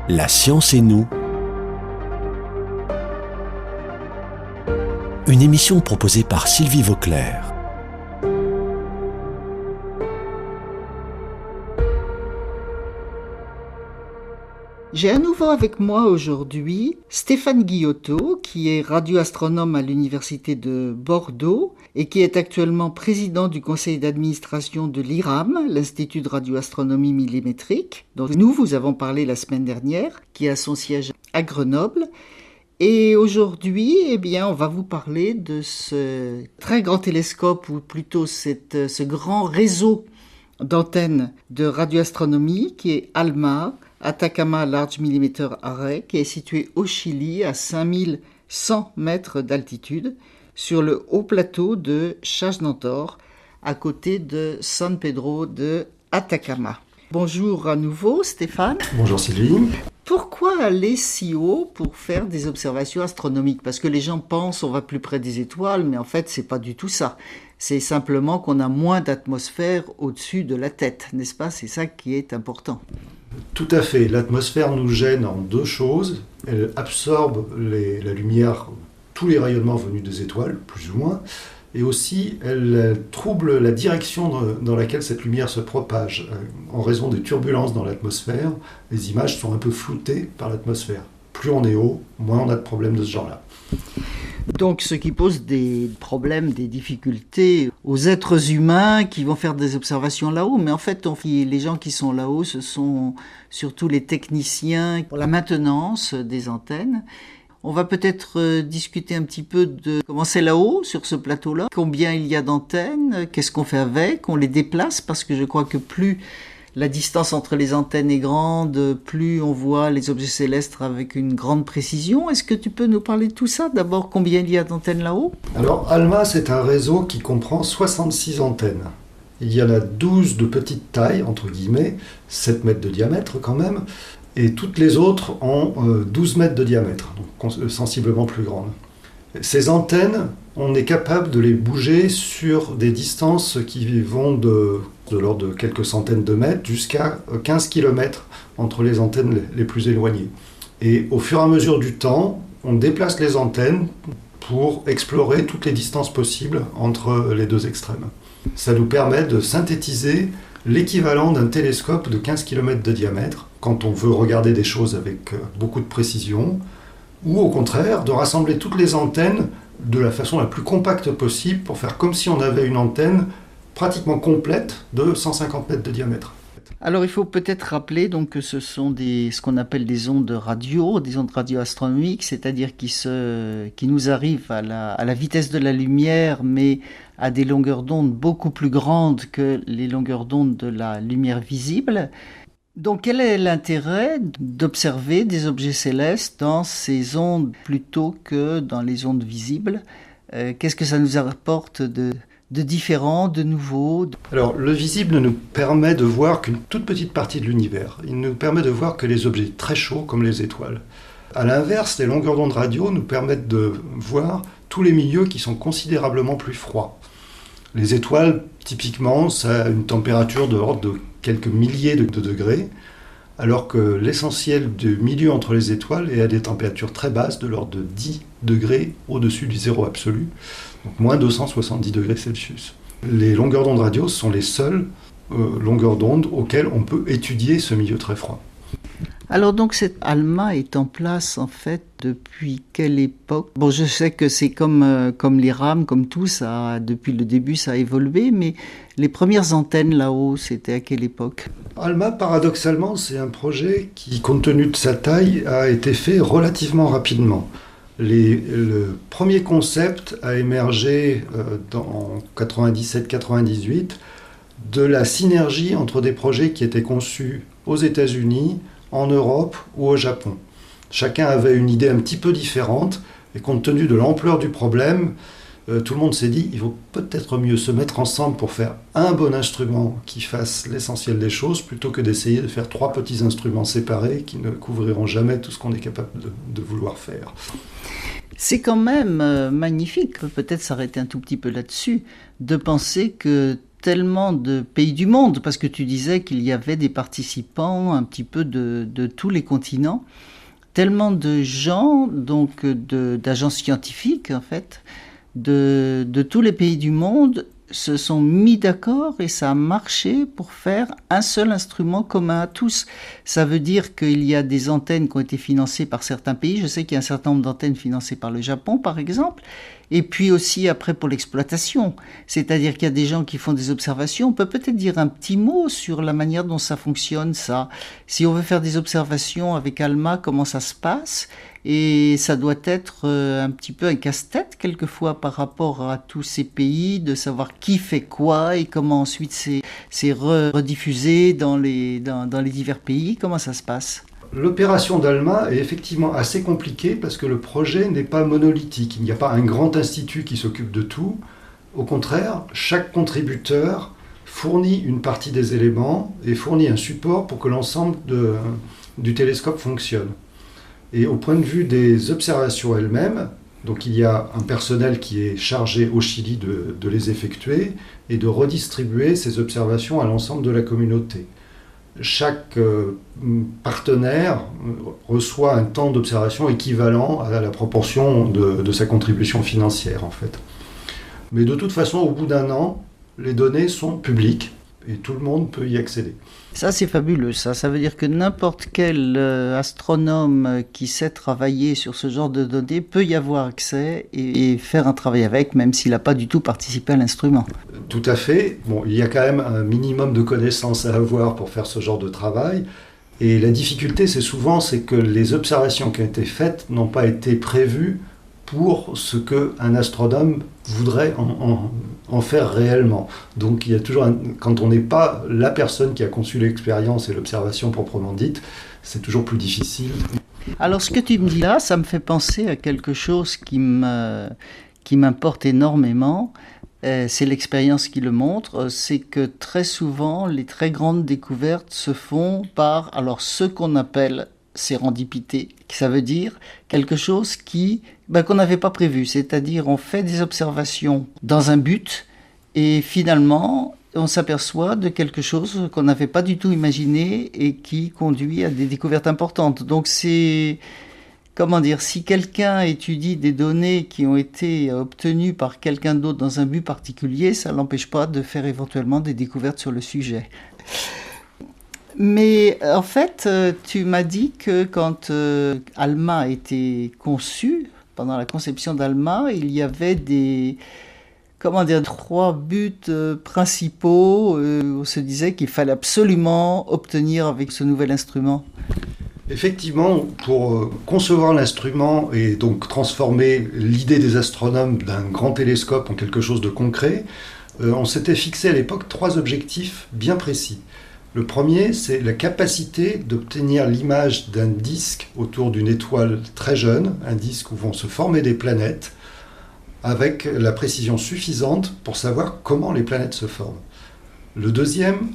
La science et nous. Une émission proposée par Sylvie Vauclair. J'ai à nouveau avec moi aujourd'hui Stéphane Guillotot, qui est radioastronome à l'Université de Bordeaux et qui est actuellement président du conseil d'administration de l'IRAM, l'Institut de radioastronomie millimétrique, dont nous vous avons parlé la semaine dernière, qui a son siège à Grenoble. Et aujourd'hui, on va vous parler de ce très grand télescope, ou plutôt ce grand réseau d'antennes de radioastronomie qui est ALMA, Atacama Large Millimeter Array, qui est situé au Chili à 5100 mètres d'altitude sur le haut plateau de Chajnantor, à côté de San Pedro de Atacama. Bonjour à nouveau Stéphane. Bonjour Sylvie. Pourquoi aller si haut pour faire des observations astronomiques ? Parce que les gens pensent qu'on va plus près des étoiles, mais en fait c'est pas du tout ça. C'est simplement qu'on a moins d'atmosphère au-dessus de la tête, n'est-ce pas ? C'est ça qui est important. Tout à fait. L'atmosphère nous gêne en deux choses. Elle absorbe la lumière, tous les rayonnements venus des étoiles, plus ou moins, et aussi elle trouble la direction dans laquelle cette lumière se propage. En raison des turbulences dans l'atmosphère, les images sont un peu floutées par l'atmosphère. Plus on est haut, moins on a de problèmes de ce genre-là. Donc ce qui pose des problèmes, des difficultés aux êtres humains qui vont faire des observations là-haut. Mais en fait, les gens qui sont là-haut, ce sont surtout les techniciens pour la maintenance des antennes. On va peut-être discuter un petit peu de comment c'est là-haut, sur ce plateau-là. Combien il y a d'antennes, qu'est-ce qu'on fait avec, on les déplace, parce que je crois que plus la distance entre les antennes est grande, plus on voit les objets célestes avec une grande précision. Est-ce que tu peux nous parler de tout ça ? D'abord, combien il y a d'antennes là-haut ? Alors, ALMA, c'est un réseau qui comprend 66 antennes. Il y en a 12 de petite taille, entre guillemets, 7 mètres de diamètre quand même, et toutes les autres ont 12 mètres de diamètre, donc sensiblement plus grandes. Ces antennes, on est capable de les bouger sur des distances qui vont de l'ordre de quelques centaines de mètres jusqu'à 15 km entre les antennes les plus éloignées. Et au fur et à mesure du temps, on déplace les antennes pour explorer toutes les distances possibles entre les deux extrêmes. Ça nous permet de synthétiser l'équivalent d'un télescope de 15 km de diamètre quand on veut regarder des choses avec beaucoup de précision, ou au contraire de rassembler toutes les antennes de la façon la plus compacte possible pour faire comme si on avait une antenne pratiquement complète de 150 mètres de diamètre. Alors il faut peut-être rappeler donc, que ce sont ce qu'on appelle des ondes radio, des ondes radioastronomiques, c'est-à-dire qui nous arrivent à la vitesse de la lumière, mais à des longueurs d'onde beaucoup plus grandes que les longueurs d'onde de la lumière visible. Donc quel est l'intérêt d'observer des objets célestes dans ces ondes plutôt que dans les ondes visibles ? Qu'est-ce que ça nous apporte de différent, de nouveau ? Alors le visible nous permet de voir qu'une toute petite partie de l'univers. Il nous permet de voir que les objets très chauds comme les étoiles. A l'inverse, les longueurs d'onde radio nous permettent de voir tous les milieux qui sont considérablement plus froids. Les étoiles, typiquement, ça a une température de l'ordre de quelques milliers de degrés, alors que l'essentiel du milieu entre les étoiles est à des températures très basses, de l'ordre de 10 degrés au-dessus du zéro absolu, donc moins 270 degrés Celsius. Les longueurs d'onde radio sont les seules longueurs d'onde auxquelles on peut étudier ce milieu très froid. Alors donc cette ALMA est en place en fait depuis quelle époque ? Bon, je sais que c'est comme l'IRAM, comme tout, ça, depuis le début ça a évolué, mais les premières antennes là-haut, c'était à quelle époque ? ALMA, paradoxalement, c'est un projet qui, compte tenu de sa taille, a été fait relativement rapidement. Le premier concept a émergé en 97-98 de la synergie entre des projets qui étaient conçus aux États-Unis, en Europe ou au Japon. Chacun avait une idée un petit peu différente, et compte tenu de l'ampleur du problème, tout le monde s'est dit il vaut peut-être mieux se mettre ensemble pour faire un bon instrument qui fasse l'essentiel des choses, plutôt que d'essayer de faire 3 petits instruments séparés qui ne couvriront jamais tout ce qu'on est capable de vouloir faire. C'est quand même magnifique, peut-être s'arrêter un tout petit peu là-dessus, de penser que tellement de pays du monde, parce que tu disais qu'il y avait des participants un petit peu de tous les continents, tellement de gens, donc d'agences scientifiques en fait, de tous les pays du monde se sont mis d'accord et ça a marché pour faire un seul instrument commun à tous. Ça veut dire qu'il y a des antennes qui ont été financées par certains pays. Je sais qu'il y a un certain nombre d'antennes financées par le Japon, par exemple. Et puis aussi après pour l'exploitation. C'est-à-dire qu'il y a des gens qui font des observations. On peut peut-être dire un petit mot sur la manière dont ça fonctionne, ça. Si on veut faire des observations avec ALMA, comment ça se passe ? Et ça doit être un petit peu un casse-tête quelquefois par rapport à tous ces pays, de savoir qui fait quoi et comment ensuite c'est rediffusé dans les divers pays. Comment ça se passe ? L'opération d'ALMA est effectivement assez compliquée parce que le projet n'est pas monolithique. Il n'y a pas un grand institut qui s'occupe de tout. Au contraire, chaque contributeur fournit une partie des éléments et fournit un support pour que l'ensemble du télescope fonctionne. Et au point de vue des observations elles-mêmes, donc il y a un personnel qui est chargé au Chili de les effectuer et de redistribuer ces observations à l'ensemble de la communauté. Chaque partenaire reçoit un temps d'observation équivalent à la proportion de sa contribution financière en fait. Mais de toute façon, au bout d'un an, les données sont publiques et tout le monde peut y accéder. Ça, c'est fabuleux, ça. Ça veut dire que n'importe quel astronome qui sait travailler sur ce genre de données peut y avoir accès et faire un travail avec, même s'il n'a pas du tout participé à l'instrument. Tout à fait. Bon, il y a quand même un minimum de connaissances à avoir pour faire ce genre de travail. Et la difficulté, c'est que les observations qui ont été faites n'ont pas été prévues pour ce qu'un astronome voudrait en faire réellement. Donc il y a toujours, quand on n'est pas la personne qui a conçu l'expérience et l'observation proprement dite, c'est toujours plus difficile. Alors ce que tu me dis là, ça me fait penser à quelque chose qui m'importe énormément. C'est l'expérience qui le montre, c'est que très souvent les très grandes découvertes se font par ce qu'on appelle sérendipité, ça veut dire quelque chose qu'on n'avait pas prévu, c'est-à-dire on fait des observations dans un but et finalement on s'aperçoit de quelque chose qu'on n'avait pas du tout imaginé et qui conduit à des découvertes importantes. Donc si quelqu'un étudie des données qui ont été obtenues par quelqu'un d'autre dans un but particulier, ça ne l'empêche pas de faire éventuellement des découvertes sur le sujet. Mais en fait, tu m'as dit que quand ALMA a été conçu, pendant la conception d'ALMA, il y avait trois buts principaux. On se disait qu'il fallait absolument obtenir avec ce nouvel instrument. Effectivement, pour concevoir l'instrument et donc transformer l'idée des astronomes d'un grand télescope en quelque chose de concret, on s'était fixé à l'époque 3 objectifs bien précis. Le premier, c'est la capacité d'obtenir l'image d'un disque autour d'une étoile très jeune, un disque où vont se former des planètes, avec la précision suffisante pour savoir comment les planètes se forment. Le deuxième,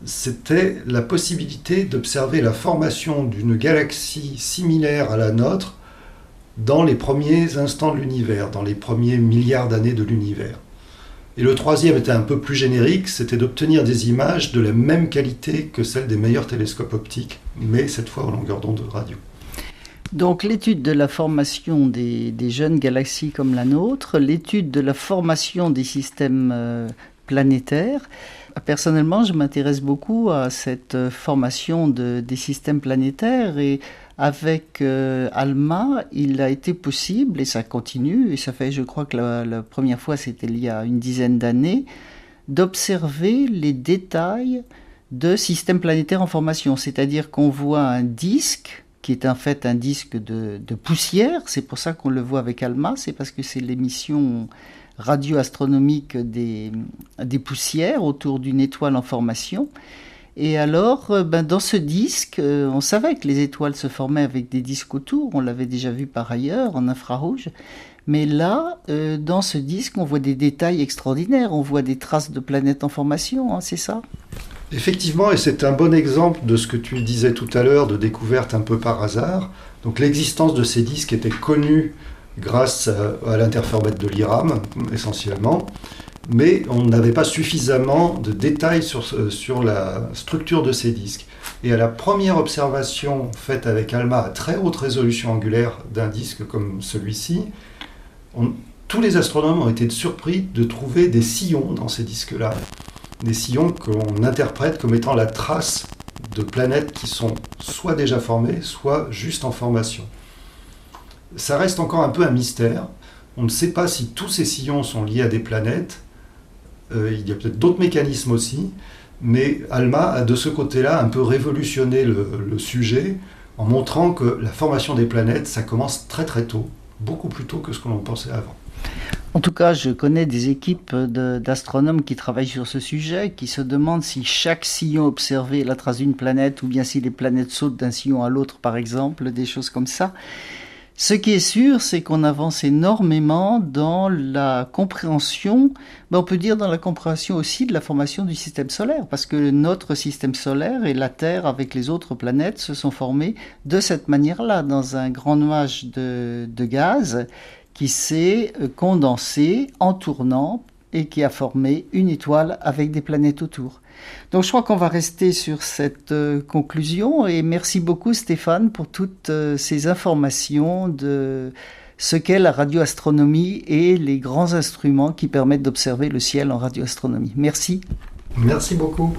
c'était la possibilité d'observer la formation d'une galaxie similaire à la nôtre dans les premiers instants de l'univers, dans les premiers milliards d'années de l'univers. Et le troisième était un peu plus générique, c'était d'obtenir des images de la même qualité que celles des meilleurs télescopes optiques, mais cette fois en longueur d'onde radio. Donc l'étude de la formation des jeunes galaxies comme la nôtre, l'étude de la formation des systèmes planétaires. Personnellement, je m'intéresse beaucoup à cette formation des systèmes planétaires et avec ALMA, il a été possible, et ça continue, et ça fait, je crois que la première fois, c'était il y a une dizaine d'années, d'observer les détails de systèmes planétaires en formation. C'est-à-dire qu'on voit un disque, qui est en fait un disque de poussière, c'est pour ça qu'on le voit avec ALMA, c'est parce que c'est l'émission radioastronomique des poussières autour d'une étoile en formation. Et alors, dans ce disque, on savait que les étoiles se formaient avec des disques autour, on l'avait déjà vu par ailleurs en infrarouge, mais là, dans ce disque, on voit des détails extraordinaires, on voit des traces de planètes en formation, hein, c'est ça ? Effectivement, et c'est un bon exemple de ce que tu disais tout à l'heure, de découverte un peu par hasard. Donc l'existence de ces disques était connue grâce à l'interféromètre de l'IRAM, essentiellement. mais on n'avait pas suffisamment de détails sur la structure de ces disques. Et à la première observation faite avec ALMA à très haute résolution angulaire d'un disque comme celui-ci, tous les astronomes ont été surpris de trouver des sillons dans ces disques-là. Des sillons qu'on interprète comme étant la trace de planètes qui sont soit déjà formées, soit juste en formation. Ça reste encore un peu un mystère. On ne sait pas si tous ces sillons sont liés à des planètes. Il y a peut-être d'autres mécanismes aussi, mais ALMA a de ce côté-là un peu révolutionné le sujet en montrant que la formation des planètes, ça commence très très tôt, beaucoup plus tôt que ce que l'on pensait avant. En tout cas, je connais des équipes d'astronomes qui travaillent sur ce sujet, qui se demandent si chaque sillon observé est la trace d'une planète, ou bien si les planètes sautent d'un sillon à l'autre, par exemple, des choses comme ça. Ce qui est sûr, c'est qu'on avance énormément dans la compréhension, on peut dire dans la compréhension aussi de la formation du système solaire, parce que notre système solaire et la Terre avec les autres planètes se sont formés de cette manière-là, dans un grand nuage de gaz qui s'est condensé en tournant et qui a formé une étoile avec des planètes autour. Donc je crois qu'on va rester sur cette conclusion et merci beaucoup Stéphane pour toutes ces informations de ce qu'est la radioastronomie et les grands instruments qui permettent d'observer le ciel en radioastronomie. Merci. Merci beaucoup.